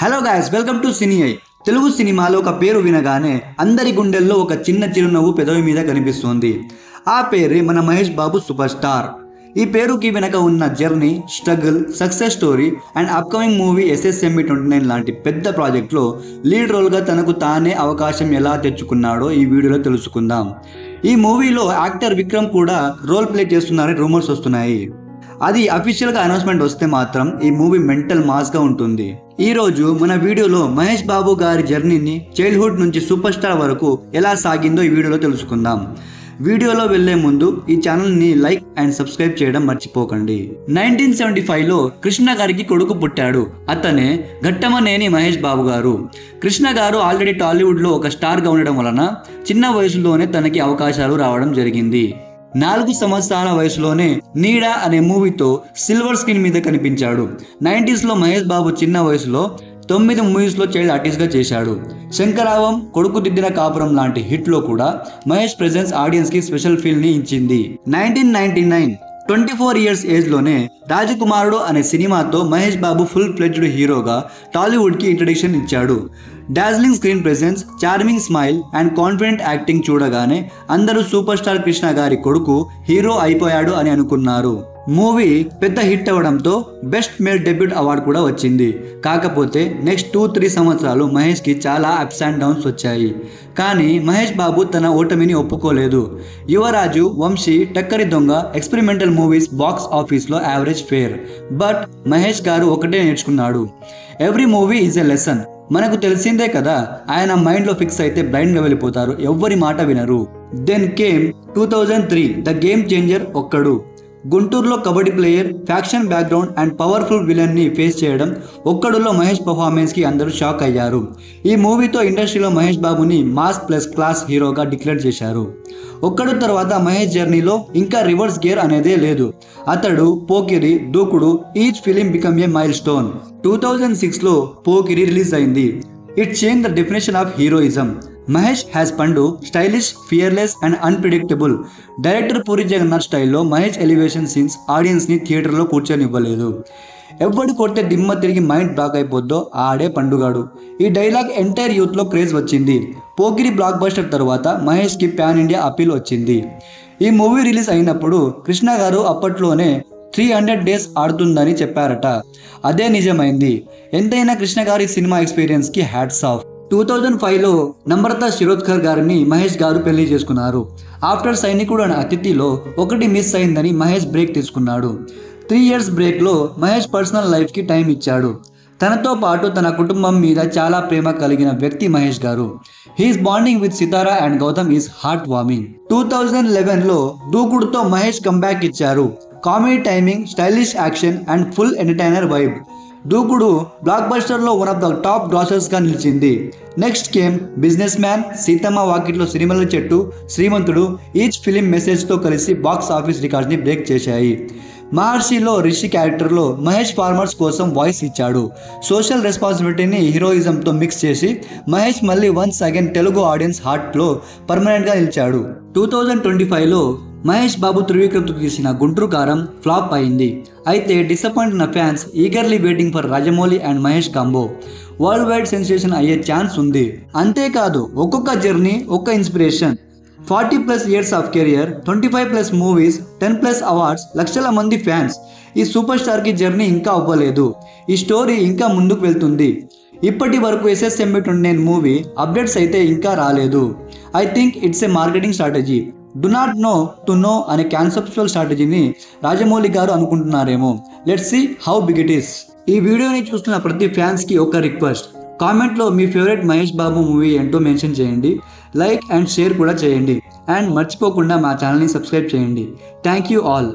Hello guys, welcome to సినీ. తెలుగు సినిమాలో ఒక పేరు వినగానే అందరి గుండెల్లో ఒక చిన్న చిరునవ్వు పెదవి మీద కనిపిస్తుంది. ఆ పేరే మన మహేష్ బాబు సూపర్ స్టార్. ఈ పేరుకి వెనక ఉన్న journey, struggle, success story and upcoming movie SSME 29 లాంటి పెద్ద ప్రాజెక్ట్లో లీడ్ రోల్గా తనకు తానే అవకాశం ఎలా తెచ్చుకున్నాడో ఈ వీడియోలో తెలుసుకుందాం. ఈ మూవీలో యాక్టర్ విక్రమ్ కూడా రోల్ ప్లే చేస్తున్నారని రూమర్స్ వస్తున్నాయి. అది అఫీషియల్గా అనౌన్స్మెంట్ వస్తే మాత్రం ఈ మూవీ మెంటల్ మాస్గా ఉంటుంది. ఈ రోజు మన వీడియోలో మహేష్ బాబు గారి జర్నీని చైల్డ్హుడ్ నుంచి సూపర్ స్టార్ వరకు ఎలా సాగిందో ఈ వీడియోలో తెలుసుకుందాం. వీడియోలో వెళ్లే ముందు ఈ ఛానల్ని లైక్ అండ్ సబ్స్క్రైబ్ చేయడం మర్చిపోకండి. 1975లో కృష్ణ గారికి కొడుకు పుట్టాడు. అతనే ఘట్టమనేని మహేష్ బాబు గారు. కృష్ణ గారు ఆల్రెడీ టాలీవుడ్లో ఒక స్టార్గా ఉండడం వలన చిన్న వయసులోనే తనకి అవకాశాలు రావడం జరిగింది. 4 సంవత్సరాల వయసులోనే నీడా అనే మూవీతో సిల్వర్ స్క్రీన్ మీద కనిపించాడు. 90sలో మహేష్ బాబు చిన్న వయసులో 9 మూవీస్లో చైల్డ్ ఆర్టిస్ట్గా చేశాడు. శంకరావం, కొడుకు దిద్దిన కాపురం లాంటి హిట్లో కూడా మహేష్ ప్రెజెన్స్ ఆడియన్స్కి స్పెషల్ ఫీల్ని ఇచ్చింది. 1999 24 ఇయర్స్ ఏజ్లోనే రాజకుమారుడు అనే సినిమాతో మహేష్ బాబు ఫుల్ ఫ్లెడ్జ్డ్ హీరోగా టాలీవుడ్కి ఇంట్రడక్షన్ ఇచ్చాడు. Dazzling screen presence, charming smile and confident acting చూడగానే అందరూ సూపర్ స్టార్ కృష్ణ గారి కొడుకు హీరో అయిపోయాడు అని అనుకున్నారు. మూవీ పెద్ద హిట్ అవ్వడంతో బెస్ట్ మేల్ డెబ్యూట్ అవార్డు కూడా వచ్చింది. కాకపోతే నెక్స్ట్ 2-3 సంవత్సరాలు మహేష్కి చాలా అప్స్ అండ్ డౌన్స్ వచ్చాయి. కానీ మహేష్ బాబు తన ఓటమిని ఒప్పుకోలేదు. యువరాజు, వంశీ, టక్కరి దొంగ, ఎక్స్పెరిమెంటల్ మూవీస్ బాక్స్ ఆఫీస్లో యావరేజ్ ఫేర్. బట్ మహేష్ గారు ఒకటే నేర్చుకున్నాడు, every movie is a lesson. మనకు తెలిసిందే కదా, ఆయన మైండ్లో ఫిక్స్ అయితే బ్లైండ్గా వెళ్ళిపోతారు, ఎవ్వరి మాట వినరు. Then came 2003 the game changer. Okkadu గుంటూరులో kabaddi player, faction background and powerful విలన్ని ఫేస్ చేయడం. ఒక్కడులో మహేష్ పర్ఫార్మెన్స్కి అందరూ షాక్ అయ్యారు. ఈ మూవీతో ఇండస్ట్రీలో మహేష్ బాబుని మాస్ ప్లస్ క్లాస్ హీరోగా డిక్లేర్ చేశారు. ఒక్కడు తర్వాత మహేష్ జర్నీలో ఇంకా రివర్స్ గేర్ అనేదే లేదు. Athadu, Pokiri, Dookudu, each film become a milestone. 2006లో పోకిరి రిలీజ్ అయింది. It change the definition of heroism. Mahesh has Pandu, stylish, fearless and unpredictable. Director Puri Jagannath స్టైల్లో మహేష్ ఎలివేషన్ సీన్స్ ఆడియన్స్ని థియేటర్లో కూర్చొనివ్వలేదు. ఎవడు కొడితే దిమ్మ తిరిగి మైండ్ బ్లాక్ అయిపోద్దో ఆడే పండుగాడు. ఈ డైలాగ్ ఎంటైర్ యూత్లో క్రేజ్ వచ్చింది. పోకిరి బ్లాక్ బస్టర్ తర్వాత మహేష్కి ప్యాన్ ఇండియా అపీల్ వచ్చింది. ఈ మూవీ రిలీజ్ అయినప్పుడు కృష్ణ గారు అప్పట్లోనే 300 డేస్ ఆడుతుందని చెప్పారట. అదే నిజమైంది. ఎంతైనా కృష్ణ గారి సినిమా ఎక్స్పీరియన్స్కి హ్యాట్స్ ఆఫ్. 2005లో నమ్రత శిరోద్కర్ గారిని మహేష్ గారు పెళ్లి చేసుకున్నారు. ఆఫ్టర్ సైనికుడు అనే అతిథిలో ఒకటి మిస్ అయిందని మహేష్ బ్రేక్ తీసుకున్నాడు. 3 ఇయర్స్ బ్రేక్లో మహేష్ పర్సనల్ లైఫ్కి టైం ఇచ్చాడు. తనతో పాటు తన కుటుంబం మీద చాలా ప్రేమ కలిగిన వ్యక్తి Mahesh garu. His bonding with Sitara and Gautam is heart warming. 2011లో దూకుడుతో మహేష్ కంబ్యాక్ ఇచ్చారు. Comedy timing, stylish action and full entertainer vibe. Dookudu బ్లాక్ బస్టర్లో వన్ ఆఫ్ ద టాప్ గ్రాసర్స్గా నిలిచింది. Next came Businessman, Seethamma Vakitlo Sirimalle చెట్టు, శ్రీమంతుడు. ఈచ్ ఫిలిం మెసేజ్తో కలిసి బాక్స్ ఆఫీస్ రికార్డ్ని బ్రేక్ చేశాయి. మహర్షిలో రిషి క్యారెక్టర్లో మహేష్ ఫార్మర్స్ కోసం వాయిస్ ఇచ్చాడు. సోషల్ రెస్పాన్సిబిలిటీని హీరోయిజంతో మిక్స్ చేసి మహేష్ మళ్ళీ వన్స్ అగైన్ తెలుగు ఆడియన్స్ హార్ట్లో పర్మనెంట్గా నిలిచాడు. 2025లో మహేష్ బాబు త్రివిక్రమ్తో తీసిన గుంటూరు కారం ఫ్లాప్ అయింది. అయితే డిసప్పాయింట్ ఉన్న fans eagerly waiting for Rajamouli and Mahesh combo. World wide sensation అయ్యే ఛాన్స్ ఉంది. అంతేకాదు, ఒక్కొక్క జర్నీ ఒక్క inspiration. 40+ years of career, 25+ movies, 10+ awards, లక్షల మంది ఫ్యాన్స్. ఈ సూపర్ స్టార్కి జర్నీ ఇంకా అవ్వలేదు. ఈ స్టోరీ ఇంకా ముందుకు వెళ్తుంది. ఇప్పటి వరకు SSME 29 మూవీ అప్డేట్స్ అయితే ఇంకా రాలేదు. I think it's a marketing strategy. Do not know to know అనే కాన్సెప్చువల్ స్ట్రాటజీని రాజమౌళి గారు అనుకుంటున్నారేమో. Let's see how big it is. ఈ వీడియోని చూస్తున్న ప్రతి ఫ్యాన్స్కి ఒక రిక్వెస్ట్, కామెంట్లో మీ ఫేవరెట్ మహేష్ బాబు మూవీ ఏంటో మెన్షన్ చేయండి. లైక్ అండ్ షేర్ కూడా చేయండి. అండ్ మర్చిపోకుండా మా ఛానల్ని సబ్స్క్రైబ్ చేయండి. Thank you all.